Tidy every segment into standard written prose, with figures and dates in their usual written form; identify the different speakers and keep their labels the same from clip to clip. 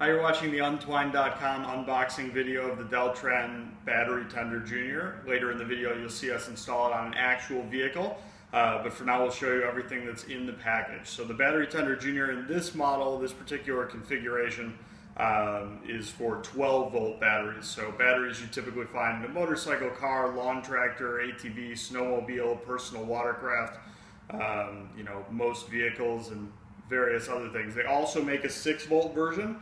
Speaker 1: Hi, you're watching the Untwined.com unboxing video of the Deltran Battery Tender Junior. Later in the video you'll see us install it on an actual vehicle, but for now we'll show you everything that's in the package. So the Battery Tender Junior in this model, this particular configuration, is for 12 volt batteries. So batteries you typically find in a motorcycle, car, lawn tractor, ATV, snowmobile, personal watercraft, most vehicles and various other things. They also make a 6 volt version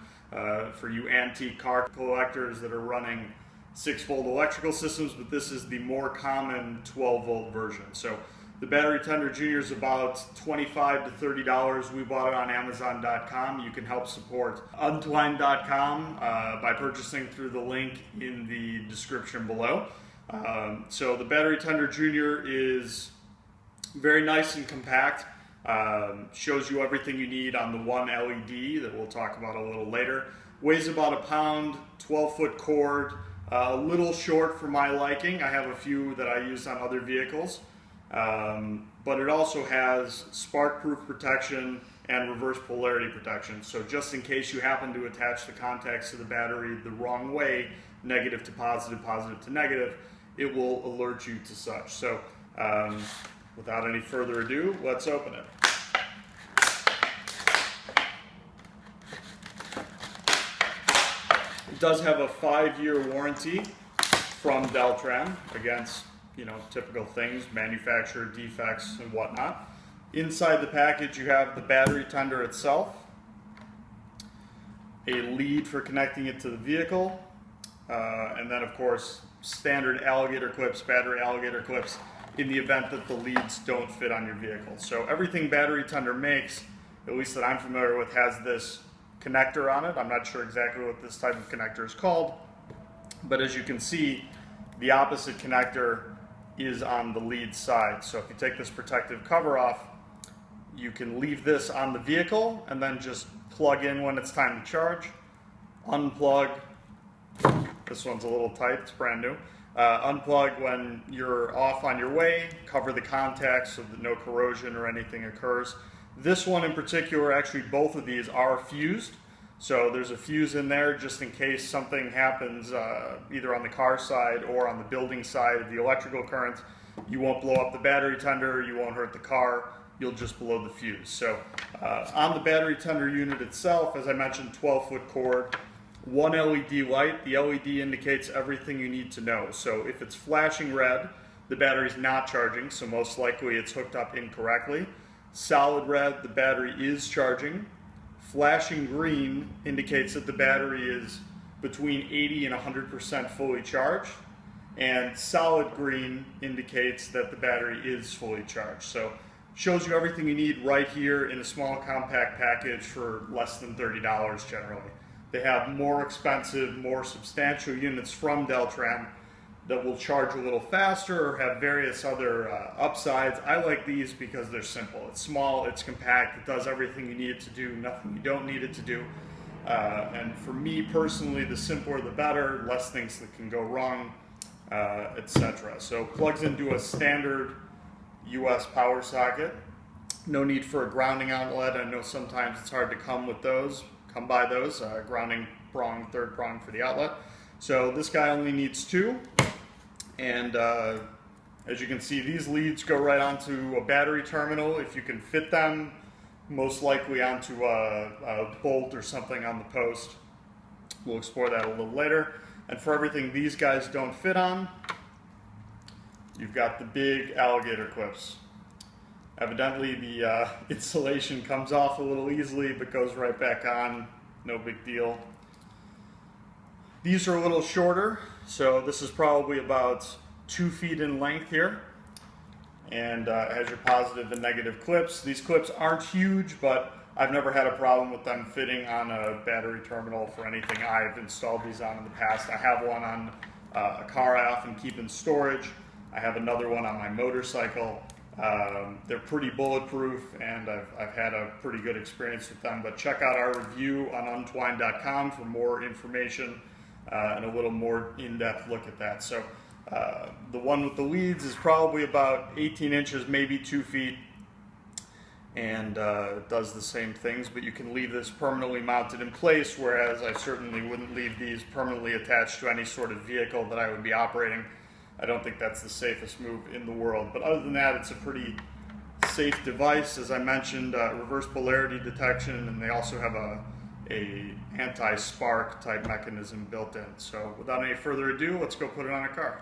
Speaker 1: for you antique car collectors that are running 6 volt electrical systems, but this is the more common 12 volt version. So the Battery Tender Junior is about $25 to $30. We bought it on Amazon.com. You can help support Untwined.com by purchasing through the link in the description below. So the Battery Tender Junior is very nice and compact. Shows you everything you need on the one LED that we'll talk about a little later. Weighs about a pound, 12-foot cord, a little short for my liking. I have a few that I use on other vehicles. But it also has spark-proof protection and reverse polarity protection. So just in case you happen to attach the contacts to the battery the wrong way, negative to positive, positive to negative, it will alert you to such. So without any further ado, let's open it. It does have a 5-year warranty from Deltran against typical things, manufacturer defects and whatnot. Inside the package you have the battery tender itself, a lead for connecting it to the vehicle, and then of course standard alligator clips, battery alligator clips, in the event that the leads don't fit on your vehicle. So everything Battery Tender makes, at least that I'm familiar with, has this connector on it. I'm not sure exactly what this type of connector is called, but as you can see, the opposite connector is on the lead side. So if you take this protective cover off, you can leave this on the vehicle and then just plug in when it's time to charge, unplug. This one's a little tight, it's brand new. Unplug when you're off on your way, cover the contacts so that no corrosion or anything occurs. This one in particular, actually both of these are fused. So there's a fuse in there just in case something happens either on the car side or on the building side of the electrical current. You won't blow up the battery tender, you won't hurt the car, you'll just blow the fuse. So on the battery tender unit itself, as I mentioned, 12-foot cord, one LED light. The LED indicates everything you need to know. So if it's flashing red, the battery's not charging, so most likely it's hooked up incorrectly. Solid red, the battery is charging. Flashing green indicates that the battery is between 80 and 100% fully charged. And solid green indicates that the battery is fully charged. So shows you everything you need right here in a small compact package for less than $30 generally. They have more expensive, more substantial units from Deltran that will charge a little faster or have various other upsides. I like these because they're simple. It's small, it's compact, it does everything you need it to do, nothing you don't need it to do. And for me personally, the simpler the better, less things that can go wrong, etc. So plugs into a standard US power socket. No need for a grounding outlet. I know sometimes it's hard to come by those, grounding prong, third prong for the outlet. So this guy only needs 2. And as you can see, these leads go right onto a battery terminal if you can fit them, most likely onto a bolt or something on the post. We'll explore that a little later. And for everything these guys don't fit on, you've got the big alligator clips. Evidently the insulation comes off a little easily but goes right back on, no big deal. These are a little shorter, so this is probably about 2 feet in length here, and has your positive and negative clips. These clips aren't huge, but I've never had a problem with them fitting on a battery terminal for anything I've installed these on in the past. I have one on a car I often keep in storage. I have another one on my motorcycle. They're pretty bulletproof, and I've had a pretty good experience with them, but check out our review on Untwined.com for more information and a little more in-depth look at that. So the one with the leads is probably about 18 inches, maybe 2 feet, and does the same things, but you can leave this permanently mounted in place, whereas I certainly wouldn't leave these permanently attached to any sort of vehicle that I would be operating. I don't think that's the safest move in the world, but other than that, it's a pretty safe device. As I mentioned, reverse polarity detection, and they also have a anti-spark type mechanism built in. So without any further ado, let's go put it on a car.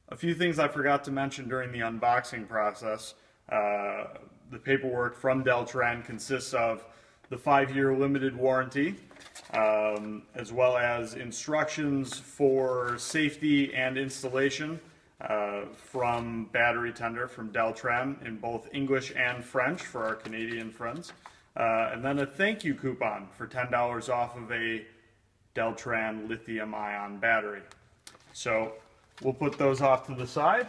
Speaker 1: A few things I forgot to mention during the unboxing process. The paperwork from Deltran consists of the 5-year limited warranty, as well as instructions for safety and installation from Battery Tender from Deltran in both English and French for our Canadian friends. And then a thank you coupon for $10 off of a Deltran lithium-ion battery. So we'll put those off to the side.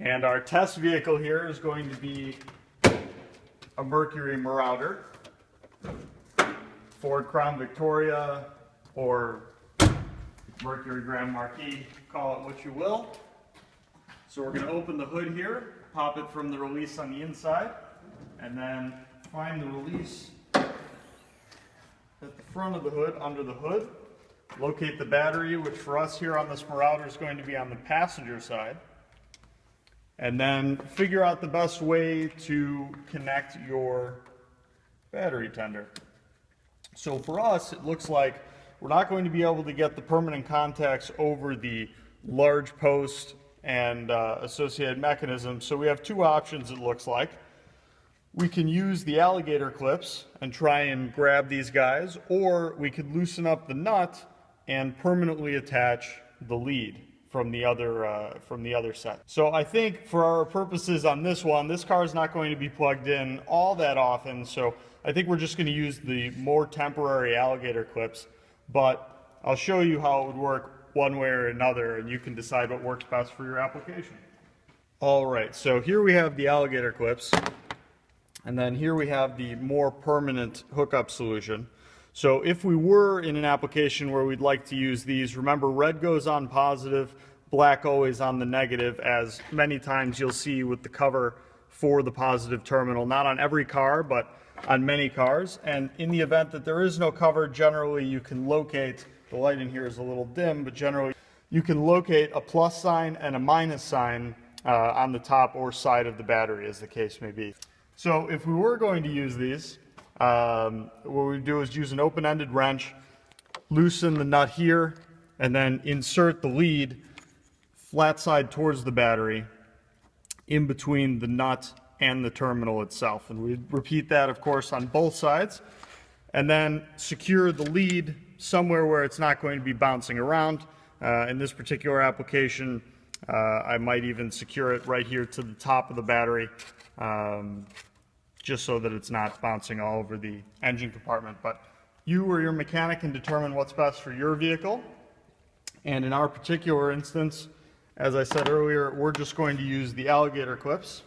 Speaker 1: And our test vehicle here is going to be a Mercury Marauder, Ford Crown Victoria, or Mercury Grand Marquis, call it what you will. So we're going to open the hood here, pop it from the release on the inside, and then find the release at the front of the hood, under the hood. Locate the battery, which for us here on this Marauder is going to be on the passenger side. And then figure out the best way to connect your battery tender. So for us, it looks like we're not going to be able to get the permanent contacts over the large post and associated mechanism. So we have two options, it looks like. We can use the alligator clips and try and grab these guys, or we could loosen up the nut and permanently attach the lead from the other set. So I think for our purposes on this one, this car is not going to be plugged in all that often, so I think we're just going to use the more temporary alligator clips, but I'll show you how it would work one way or another, and you can decide what works best for your application. All right, so here we have the alligator clips, and then here we have the more permanent hookup solution. So if we were in an application where we'd like to use these, remember red goes on positive, black always on the negative, as many times you'll see with the cover for the positive terminal, not on every car, but on many cars. And in the event that there is no cover, generally you can locate, the light in here is a little dim, but generally you can locate a plus sign and a minus sign on the top or side of the battery, as the case may be. So if we were going to use these, what we do is use an open-ended wrench, loosen the nut here, and then insert the lead flat side towards the battery in between the nut and the terminal itself. And we repeat that, of course, on both sides. And then secure the lead somewhere where it's not going to be bouncing around. In this particular application, I might even secure it right here to the top of the battery, just so that it's not bouncing all over the engine compartment. But you or your mechanic can determine what's best for your vehicle. And in our particular instance, as I said earlier, we're just going to use the alligator clips.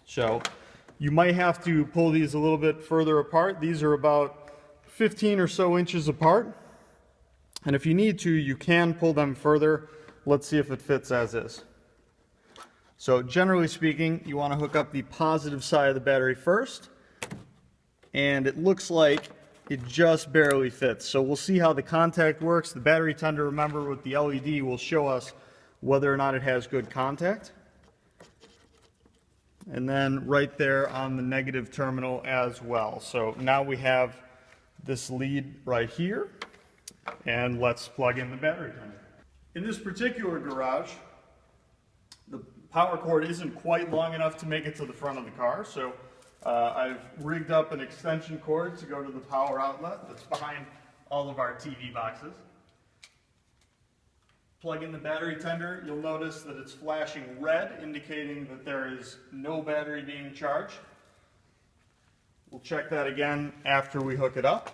Speaker 1: So you might have to pull these a little bit further apart. These are about 15 or so inches apart. And if you need to, you can pull them further. Let's see if it fits as is. So generally speaking, you want to hook up the positive side of the battery first, and it looks like it just barely fits. So we'll see how the contact works. The battery tender, remember, with the LED will show us whether or not it has good contact. And then right there on the negative terminal as well. So now we have this lead right here, and let's plug in the battery tender. In this particular garage, the power cord isn't quite long enough to make it to the front of the car, so I've rigged up an extension cord to go to the power outlet that's behind all of our TV boxes. Plug in the battery tender, you'll notice that it's flashing red, indicating that there is no battery being charged. We'll check that again after we hook it up.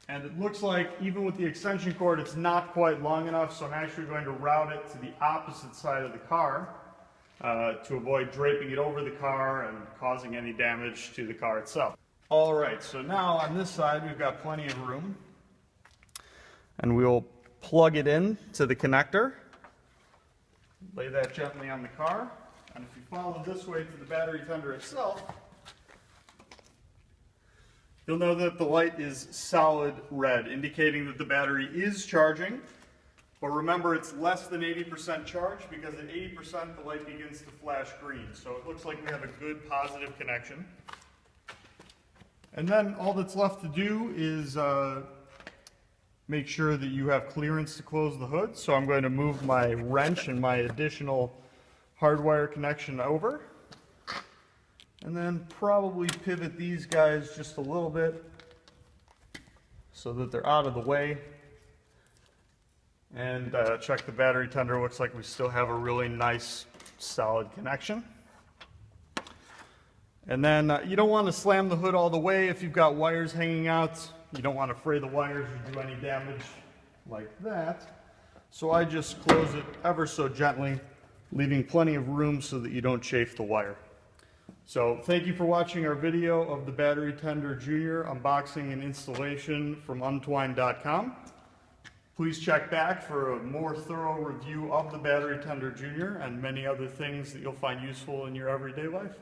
Speaker 1: And it looks like, even with the extension cord, it's not quite long enough, so I'm actually going to route it to the opposite side of the car to avoid draping it over the car and causing any damage to the car itself. Alright, so now on this side we've got plenty of room. And we'll plug it in to the connector. Lay that gently on the car, and if you follow this way to the battery tender itself, you'll know that the light is solid red, indicating that the battery is charging. But remember, it's less than 80% charged, because at 80% the light begins to flash green. So it looks like we have a good positive connection. And then all that's left to do is make sure that you have clearance to close the hood. So I'm going to move my wrench and my additional hardwire connection over. And then probably pivot these guys just a little bit so that they're out of the way. And check the battery tender. Looks like we still have a really nice solid connection. And then you don't want to slam the hood all the way if you've got wires hanging out. You don't want to fray the wires or do any damage like that. So I just close it ever so gently, leaving plenty of room so that you don't chafe the wire. So thank you for watching our video of the Battery Tender Junior unboxing and installation from untwined.com. Please check back for a more thorough review of the Battery Tender Junior and many other things that you'll find useful in your everyday life.